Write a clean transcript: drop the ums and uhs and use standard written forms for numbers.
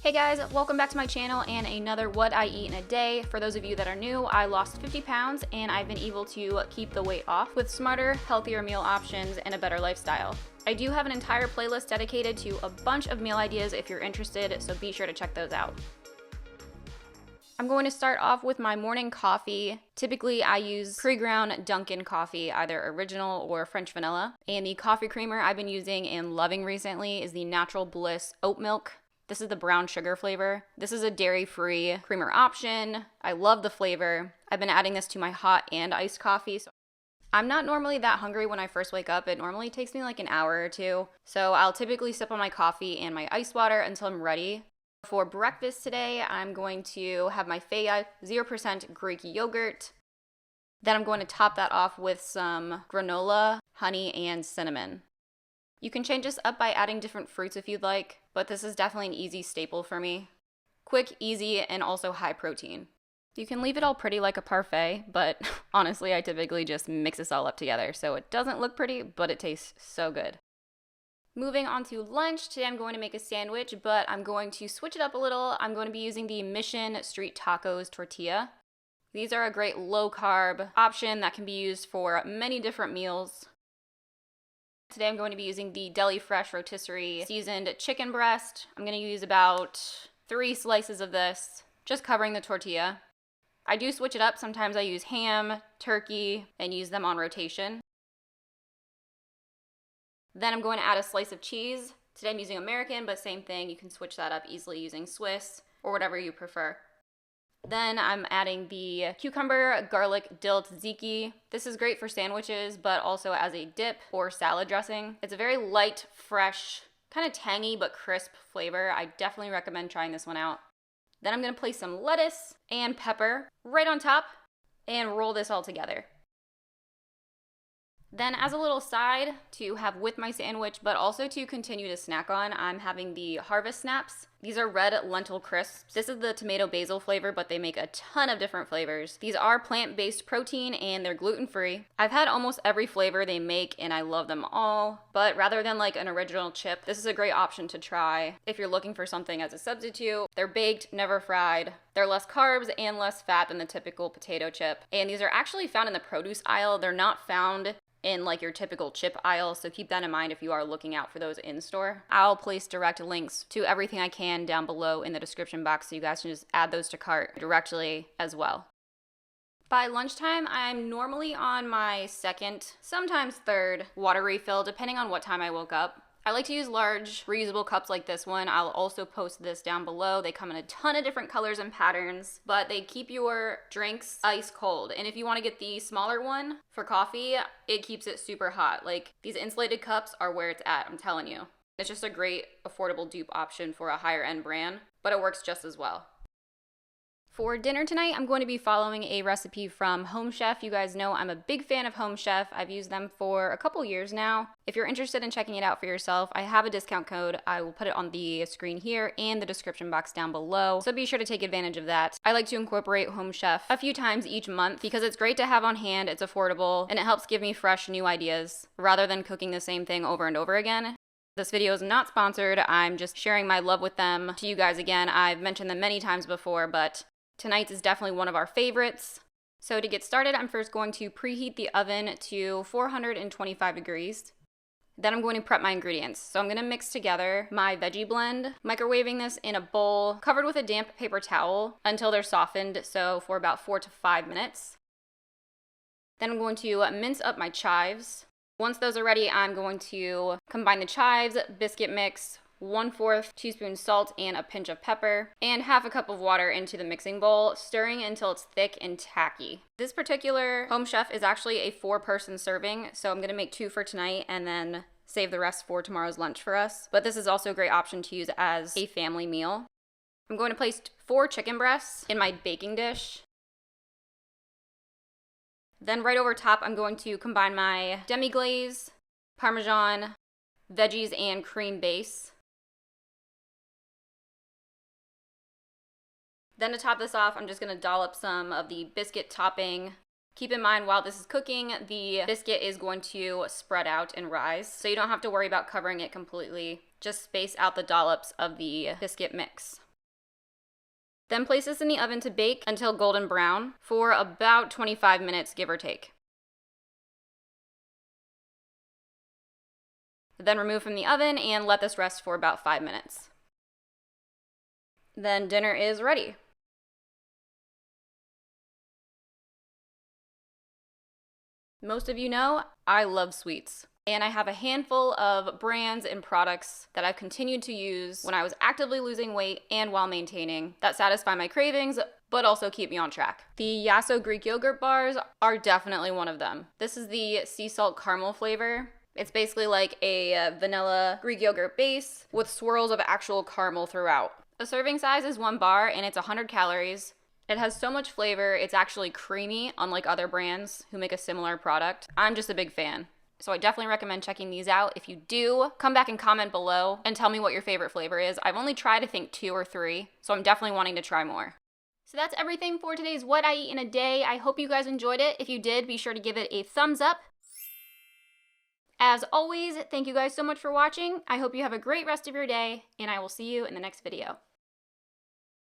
Hey guys, welcome back to my channel and another what I eat in a day. For those of you that are new, I lost 50 pounds and I've been able to keep the weight off with smarter, healthier meal options and a better lifestyle. I do have an entire playlist dedicated to a bunch of meal ideas if you're interested, so be sure to check those out. I'm going to start off with my morning coffee. Typically, I use pre-ground Dunkin' coffee, either original or French vanilla. And the coffee creamer I've been using and loving recently is the Natural Bliss oat milk. This is the brown sugar flavor. This is a dairy-free creamer option. I love the flavor. I've been adding this to my hot and iced coffee. So I'm not normally that hungry when I first wake up. It normally takes me like an hour or two. So I'll typically sip on my coffee and my ice water until I'm ready. For breakfast today, I'm going to have my Faya 0% Greek yogurt. Then I'm going to top that off with some granola, honey, and cinnamon. You can change this up by adding different fruits if you'd like, but this is definitely an easy staple for me. Quick, easy, and also high protein. You can leave it all pretty like a parfait, but honestly, I typically just mix this all up together, so it doesn't look pretty, but it tastes so good. Moving on to lunch, today I'm going to make a sandwich, but I'm going to switch it up a little. I'm going to be using the Mission Street Tacos tortilla. These are a great low-carb option that can be used for many different meals. Today I'm going to be using the Deli Fresh rotisserie seasoned chicken breast. I'm going to use about 3 slices of this, just covering the tortilla. I do switch it up. Sometimes I use ham, turkey, and use them on rotation. Then I'm going to add a slice of cheese. Today I'm using American, but same thing. You can switch that up easily using Swiss or whatever you prefer. Then I'm adding the cucumber, garlic, dill tzatziki. This is great for sandwiches, but also as a dip or salad dressing. It's a very light, fresh, kind of tangy but crisp flavor. I definitely recommend trying this one out. Then I'm going to place some lettuce and pepper right on top and roll this all together. Then as a little side to have with my sandwich, but also to continue to snack on, I'm having the Harvest Snaps. These are red lentil crisps. This is the tomato basil flavor, but they make a ton of different flavors. These are plant-based protein and they're gluten-free. I've had almost every flavor they make and I love them all, but rather than like an original chip, this is a great option to try if you're looking for something as a substitute. They're baked, never fried. They're less carbs and less fat than the typical potato chip. And these are actually found in the produce aisle. They're not found in like your typical chip aisle, so keep that in mind if you are looking out for those in store. I'll place direct links to everything I can down below in the description box so you guys can just add those to cart directly as well. By lunchtime, I'm normally on my second, sometimes third water refill, depending on what time I woke up. I like to use large reusable cups like this one. I'll also post this down below. They come in a ton of different colors and patterns, but they keep your drinks ice cold. And if you want to get the smaller one for coffee, it keeps it super hot. Like, these insulated cups are where it's at, I'm telling you. It's just a great affordable dupe option for a higher end brand, but it works just as well. For dinner tonight, I'm going to be following a recipe from Home Chef. You guys know I'm a big fan of Home Chef. I've used them for a couple years now. If you're interested in checking it out for yourself, I have a discount code. I will put it on the screen here and the description box down below, so be sure to take advantage of that. I like to incorporate Home Chef a few times each month because it's great to have on hand, it's affordable, and it helps give me fresh new ideas rather than cooking the same thing over and over again. This video is not sponsored. I'm just sharing my love with them to you guys again. I've mentioned them many times before, but tonight's is definitely one of our favorites. So to get started, I'm first going to preheat the oven to 425 degrees. Then I'm going to prep my ingredients. So I'm going to mix together my veggie blend, microwaving this in a bowl covered with a damp paper towel until they're softened, so for about 4 to 5 minutes. Then I'm going to mince up my chives. Once those are ready, I'm going to combine the chives, biscuit mix, 1/4 teaspoon salt and a pinch of pepper, and half a cup of water into the mixing bowl, stirring until it's thick and tacky. This particular Home Chef is actually a 4-person serving, so I'm going to make 2 for tonight and then save the rest for tomorrow's lunch for us. But this is also a great option to use as a family meal. I'm going to place 4 chicken breasts in my baking dish. Then right over top, I'm going to combine my demi-glaze, Parmesan, veggies, and cream base. Then to top this off, I'm just going to dollop some of the biscuit topping. Keep in mind while this is cooking, the biscuit is going to spread out and rise, so you don't have to worry about covering it completely. Just space out the dollops of the biscuit mix. Then place this in the oven to bake until golden brown for about 25 minutes, give or take. Then remove from the oven and let this rest for about 5 minutes. Then dinner is ready. Most of you know I love sweets, and I have a handful of brands and products that I've continued to use when I was actively losing weight and while maintaining that satisfy my cravings but also keep me on track. The Yasso Greek yogurt bars are definitely one of them. This is the sea salt caramel flavor. It's basically like a vanilla Greek yogurt base with swirls of actual caramel throughout. The serving size is 1 bar and it's 100 calories. It has so much flavor, it's actually creamy, unlike other brands who make a similar product. I'm just a big fan. So I definitely recommend checking these out. If you do, come back and comment below and tell me what your favorite flavor is. I've only tried, I think, 2 or 3, so I'm definitely wanting to try more. So that's everything for today's What I Eat in a Day. I hope you guys enjoyed it. If you did, be sure to give it a thumbs up. As always, thank you guys so much for watching. I hope you have a great rest of your day, and I will see you in the next video.